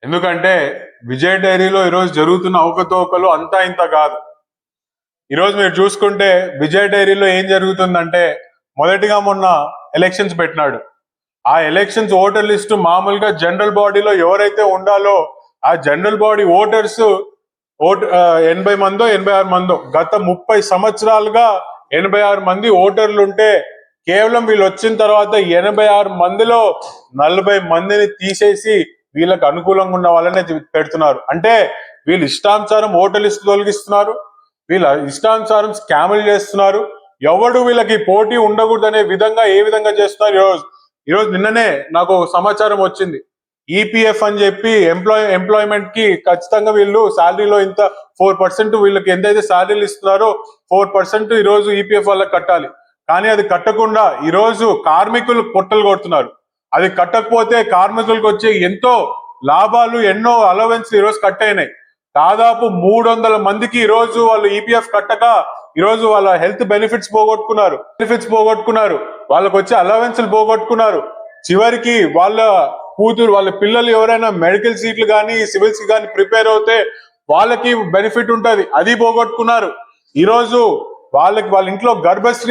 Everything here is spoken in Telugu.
ఎందుకంటే విజయ్ డైరీలో ఈరోజు జరుగుతున్న అవకతవకలు అంతా ఇంత కాదు. ఈరోజు మీరు చూసుకుంటే విజయ్ డైరీలో ఏం జరుగుతుందంటే, మొదటిగా మొన్న ఎలక్షన్స్ పెట్టినాడు. ఆ ఎలక్షన్స్ ఓటర్ లిస్టు మామూలుగా జనరల్ బాడీలో ఎవరైతే ఉండాలో ఆ జనరల్ బాడీ ఓటర్స్ 80 మందో 86 మందో గత 30 సంవత్సరాలుగా 86 మంది ఓటర్లు ఉంటే కేవలం వీళ్ళు వచ్చిన తర్వాత 86 మందిలో 40 మందిని తీసేసి వీళ్ళకి అనుకూలంగా ఉన్న వాళ్ళనే పెడుతున్నారు. అంటే వీళ్ళు ఇష్టానుసారం ఓటర్ లిస్టు తొలగిస్తున్నారు, వీళ్ళ ఇష్టానుసారం స్కాములు చేస్తున్నారు. ఎవడు వీళ్ళకి పోటీ ఉండకూడదు అనే విధంగా ఏ విధంగా చేస్తున్నారు. ఈరోజు నిన్ననే నాకు సమాచారం వచ్చింది, ఈపీఎఫ్ అని చెప్పి ఎంప్లాయ్మెంట్ కి ఖచ్చితంగా వీళ్ళు శాలరీలో ఇంత 4% వీళ్ళకి ఎంతైతే శాలరీలు ఇస్తున్నారో 4% ఈరోజు ఈపీఎఫ్ వాళ్ళకి కట్టాలి. కానీ అది కట్టకుండా ఈరోజు కార్మికులు పొట్టలు కొడుతున్నారు. అది కట్టకపోతే కార్మికులకు వచ్చే ఎంతో లాభాలు, ఎన్నో అలవెన్స్ ఈరోజు కట్ అయినాయి. దాదాపు 300 మందికి ఈరోజు వాళ్ళు ఈపీఎఫ్ కట్టక ఈరోజు వాళ్ళ హెల్త్ బెనిఫిట్స్ పోగొట్టుకున్నారు, వాళ్ళకు వచ్చే అలవెన్స్లు పోగొట్టుకున్నారు. చివరికి వాళ్ళ కూతురు, వాళ్ళ పిల్లలు ఎవరైనా మెడికల్ సీట్లు కానీ సివిల్స్ కి కానీ ప్రిపేర్ అవుతే వాళ్ళకి బెనిఫిట్ ఉంటుంది, అది పోగొట్టుకున్నారు. ఈరోజు వాళ్ళ ఇంట్లో గర్భశ్రీ